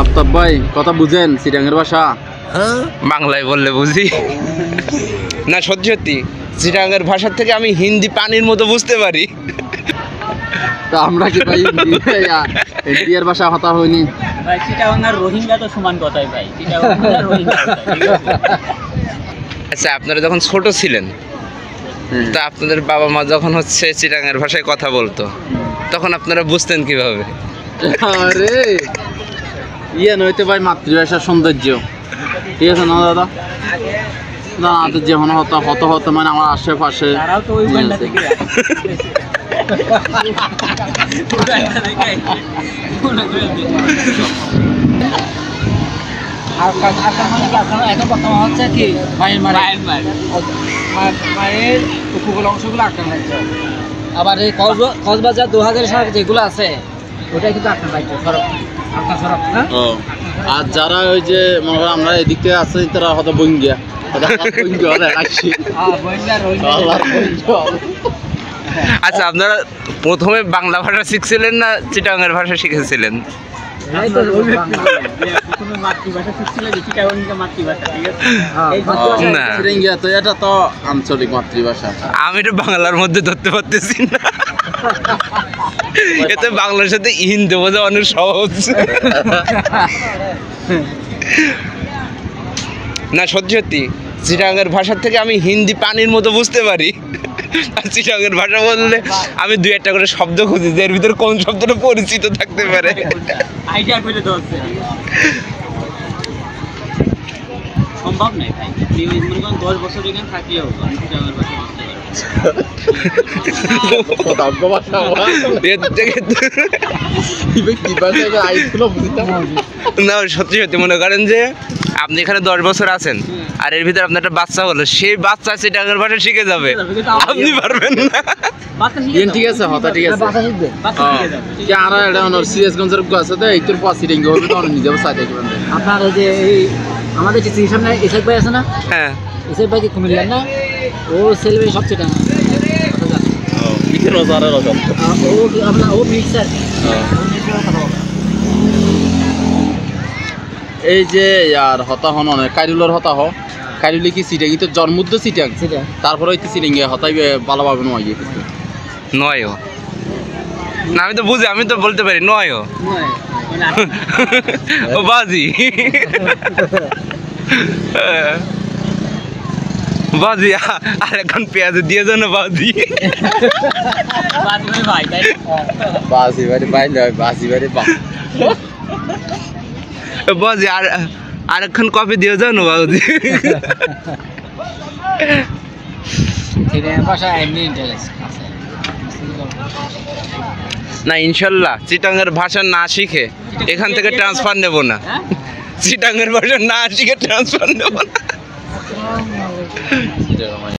আফতাব ভাই কথা বুঝেন চিটাঙ্গের ভাষা? বাংলায় বললে বুঝি না, সত্যি সত্যি চিটাঙ্গের ভাষার থেকে আমি হিন্দি পানির মতো বুঝতে পারি। তা আমরা কি ভাই ইন্ডিয়ার ভাষা হতা হয়নি ভাই? চিটাগাং আর রোহিঙ্গা তো সমান কথাই ভাই, চিটাগাং আর রোহিঙ্গা কথাই, ঠিক আছে? আচ্ছা, আপনারা যখন ছোট ছিলেন তা আপনাদের বাবা মা যখন হচ্ছে চিটাঙ্গের ভাষায় কথা বলতো তখন আপনারা বুঝতেন কিভাবে? আরে ইয়ে নইতে ভাই মাতৃভাষার সৌন্দর্য, ঠিক আছে না দাদা? না তো যেমন হতো হতো হতো মানে আমার আশেপাশে তারাও তো ওই বান্ডা থেকে এখন বর্তমান হচ্ছে কি মায়ের মায়ের উপকূল অংশগুলো আটকানো হচ্ছে। আবার এই কক্সবাজার 2000 সাল যেগুলো আছে ওটাই কিন্তু আটকানো হচ্ছে সড়ক, আটকানো সড়ক। আর যারা ওই যে মনে করেন আমরা এদিক থেকে আছে তারা হয়তো বঙ্গিয়া আচ্ছা, আপনারা প্রথমে বাংলা ভাষা শিখছিলেন না চিটাঙ্গের ভাষা শিখেছিলেন? না, এটা তো আঞ্চলিক মাতৃভাষা। আমি তো বাংলার মধ্যে ধরতে পারতেছি না। এতে বাংলার সাথে হিন্দি বোঝা অনেক সহজ। না, সত্যি সত্যি চিটাঙ্গের ভাষার থেকে আমি হিন্দি পানির মতো বুঝতে পারি। আর চিটাঙ্গের ভাষা বললে আমি দুই একটা করে শব্দ খুঁজি যে এর ভিতরে কোন শব্দটা পরিচিত থাকতে পারে। আইডিয়া করে দচ্ছে সম্ভব নাই ভাই, আপনি মনে করেন 10 বছর এখানে থাকলেও আমি চিটাগাংয়ের ভাষা বুঝতে পারি। না, সত্যি সত্যি মনে করেন যে আপনি এখানে 10 বছর আছেন আর এর ভিতরে আপনার একটা বাচ্চা হলো, সেই বাচ্চা চিটাঙ্গের ভাষা শিখে যাবে, আপনি পারবেন না। ঠিক আছে হতা ঠিক আছে আর এটা সিরিয়াসগঞ্জের আছে তো একটু পাশে হবে তো নিজে সাইড করবেন। আপনার ওই যে এই আমাদের যে সামনে ইসাক ভাই আছে না, হ্যাঁ ইসাক ভাই কি কুমিল্লার না? ও সেলবে সব চিটাগাং, ও মিক্সার। এই যে আর হতা হন কাইরুলের হতা হ কাইরুলি কি সিটাং তো জন্মুদ্দ সিটাং তারপরে হইতে সিটিং হতাই ভালোভাবে নয় নয়ও না, আমি তো বুঝি, আমি তো বলতে পারি নয়ও ও বাজি বাজি। আর এখন পেঁয়াজ দিয়ে যান বাজি বাজি বাড়ি বাইলে বাজি বাড়ি বাজি। আর আরেকখান কফি দিয়ে যান বাজি। না, ইনশাল্লাহ চিটাঙ্গের ভাষা না শিখে এখান থেকে ট্রান্সফার নেব না, চিটাঙ্গের ভাষা না শিখে ট্রান্সফার নেব না।